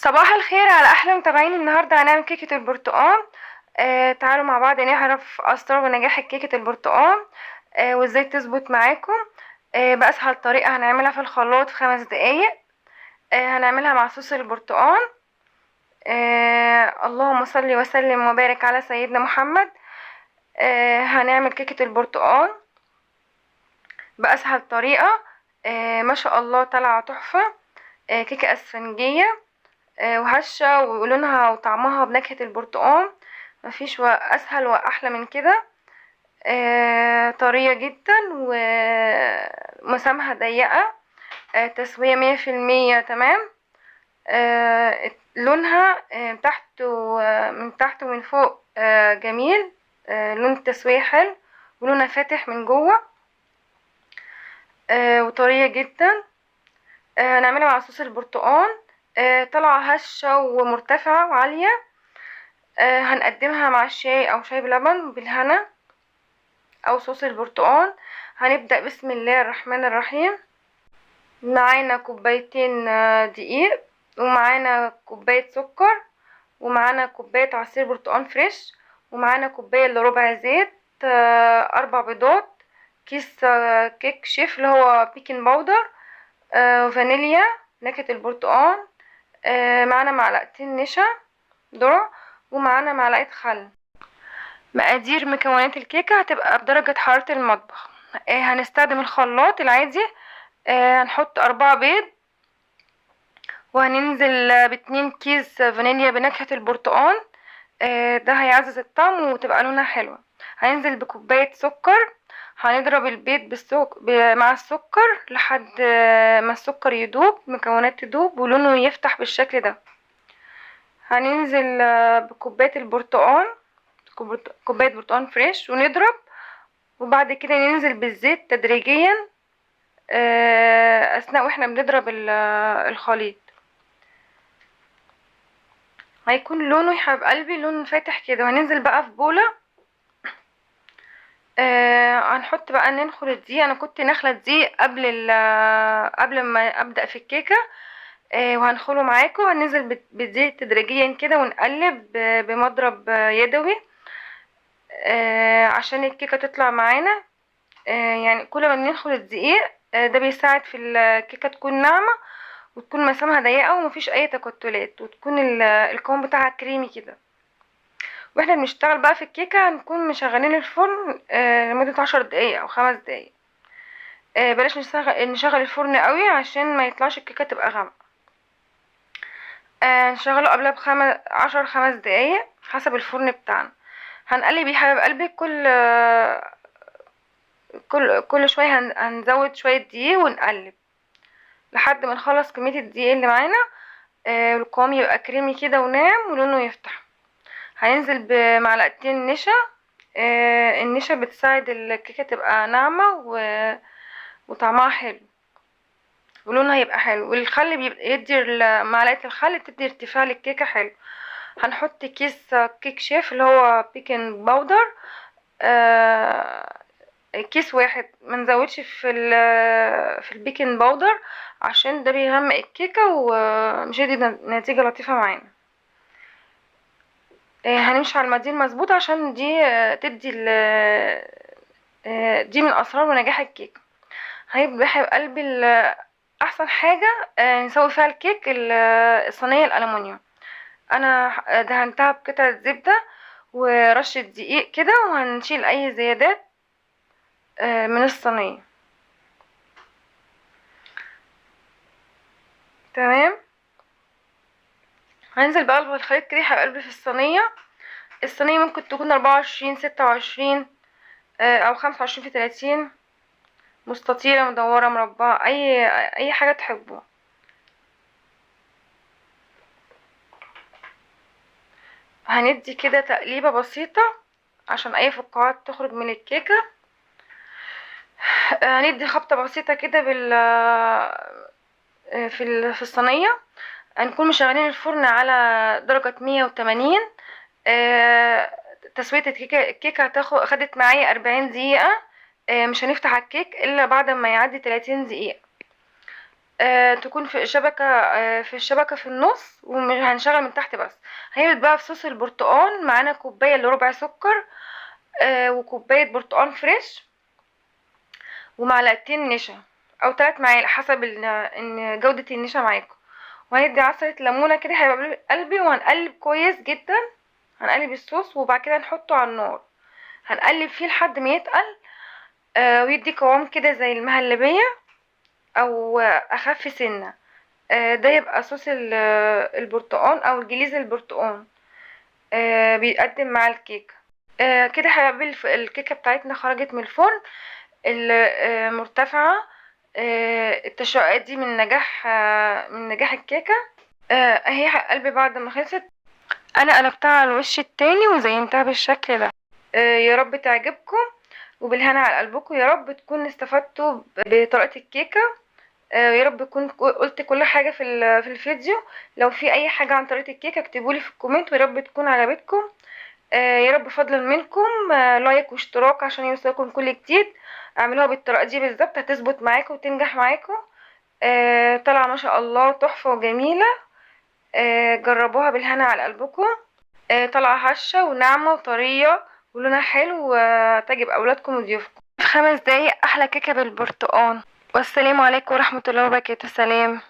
صباح الخير على احلى متابعين. النهارده هنعمل كيكه البرتقال. تعالوا مع بعض نعرف اسرار ونجاح كيكه البرتقال وازاي تظبط معاكم باسهل طريقه. هنعملها في الخلاط في 5 دقايق. هنعملها مع صوص البرتقال. اللهم صل وسلم وبارك على سيدنا محمد. هنعمل كيكه البرتقال باسهل طريقه. ما شاء الله طالعه تحفه. كيكه اسفنجيه وهشة ولونها وطعمها بنكهة البرتقال. مفيش اسهل واحلى من كده. طرية جدا ومسامها ضيقة. تسوية 100% تمام. لونها من تحت ومن فوق جميل. لون التسوية حلو ولونها فاتح من جوه. وطرية جدا. هنعملها مع صوص البرتقال. طالعة هشة ومرتفعة وعالية. هنقدمها مع الشاي او شاي بلبن بالهنا او صوص البرتقال. هنبدأ بسم الله الرحمن الرحيم. معانا كوبايتين دقيق، ومعانا كوباية سكر، ومعانا كوباية عصير برتقال فريش، ومعانا كوباية الا ربع زيت، 4 بيضات، كيس كيك شيف اللي هو بيكنج باودر، فانيليا نكهة البرتقال، معانا معلقتين نشا ذرة، ومعانا معلقة خل. مقادير مكونات الكيكة هتبقى بدرجة حرارة المطبخ. هنستخدم الخلاط العادي. هنحط 4 بيض، وهننزل ب2 كيس فانيليا بنكهة البرتقال. ده هيعزز الطعم وتبقى لونها حلوة. هننزل بكوباية سكر. هنضرب البيض مع السكر لحد ما السكر يدوب، مكونات تدوب ولونه يفتح بالشكل ده. هننزل بكوباية البرتقال، كوباية برتقال فريش، ونضرب. وبعد كده ننزل بالزيت تدريجيا اثناء واحنا بنضرب الخليط. هيكون لونه يا حبيب قلبي لون فاتح كده. وهننزل بقى في بولة. هنحط بقى ننخل الدقيق. انا كنت نخلة دقيق قبل ما ابدأ في الكيكة. وهنخله معاكم. هننزل بالزيت تدريجيا كده ونقلب بمضرب يدوي عشان الكيكة تطلع معانا. يعني كل ما بندخل الدقيق ده بيساعد في الكيكة تكون ناعمة، وتكون مسامها ضيقة ومفيش اي تكتلات، وتكون القوام بتاعها كريمي كده. واحنا بنشتغل بقى في الكيكة هنكون مشغلين الفرن لمدة 10 دقايق او 5 دقايق. بلاش نشغل الفرن قوي عشان ما يطلعش الكيكة تبقى غامقة. نشغله قبلها 5 دقايق حسب الفرن بتاعنا. هنقلب يا حبيب قلبي كل شوية هنزود شوية دقيق ونقلب لحد ما نخلص كمية الدقيق اللي معانا. القوام يبقى كريمي كده وناعم ولونه يفتح. هننزل بمعلقتين نشا. النشا بتساعد الكيكة تبقى ناعمة وطعمها حلو ولونها يبقى حلو. والخل يدي معلقة الخل تدي ارتفاع للكيكة حلو. هنحط كيس كيك شيف اللي هو بيكنج باودر. كيس واحد، ما نزودش في البيكنج باودر عشان ده بيغمق الكيكه ومش هيدي نتيجه لطيفه معانا. هنمشي على المقادير مظبوط عشان دي تدي دي من اسرار ونجاح الكيك. هيبقى حبيب قلبي احسن حاجه نسوي فيها الكيك الصينيه الالومنيوم. انا دهنتها بقطعه زبده ورشه دقيق كده، وهنشيل اي زيادات من الصينيه. تمام. هننزل بقى بالخليط كده يا حبيب قلبي في الصينيه. الصينيه ممكن تكون 24 26 او 25 في 30، مستطيله مدوره مربعه، اي حاجه تحبوها. هندي كده تقليبه بسيطه عشان اي فقاعات تخرج من الكيكه. هندي خبطه بسيطه كده في الصينيه. هنكون مشغلين الفرن على درجه 180. تسويه الكيكه خدت معايا 40 دقيقه. مش هنفتح الكيك الا بعد ما يعدي 30 دقيقه. تكون في شبكة، في الشبكة في النص، ومش هنشغل من تحت بس. هنبدأ بقى في صوص البرتقال. معانا كوباية الا ربع سكر، وكوباية برتقال فريش، ومعلقتين نشا او 3 معالق حسب ان جودة النشا معاكم. وهندي عصرة ليمونة كده حبايب قلبي، وهنقلب كويس جدا. هنقلب الصوص وبعد كده نحطه على النار، هنقلب فيه لحد ما يتقل، ويدي قوام كده زي المهلبية او اخف سنة. ده يبقى صوص البرتقال او الجليز البرتقال، بيقدم مع الكيكة. كده يا حبايبي الكيكة بتاعتنا خرجت من الفرن المرتفعة. التشققات دي من نجاح الكيكة. اهي يا قلبي بعد ما خلصت انا قلبتها على الوش التاني وزينتها بالشكل ده. يا رب تعجبكم، وبالهنا على قلبكم. يا رب تكونوا استفدتوا بطريقة الكيكة. يا رب اكون قلت كل حاجة في الفيديو. لو في اي حاجة عن طريقة الكيكة اكتبولي في الكومنت، ويا رب تكون عجبتكم. يا رب فضلا منكم لايك واشتراك عشان يوصلكم كل جديد. اعملوها بالطريقة دي بالظبط، هتظبط معاكم وتنجح معاكم. طالعة ما شاء الله تحفة وجميلة. جربوها بالهنا على قلبكم. طالعة هشة وناعمة وطرية ولونها حلو، وتعجب أولادكم وضيوفكم. في 5 دقايق أحلى كيكة بالبرتقال. والسلام عليكم ورحمة الله وبركاته. سلام.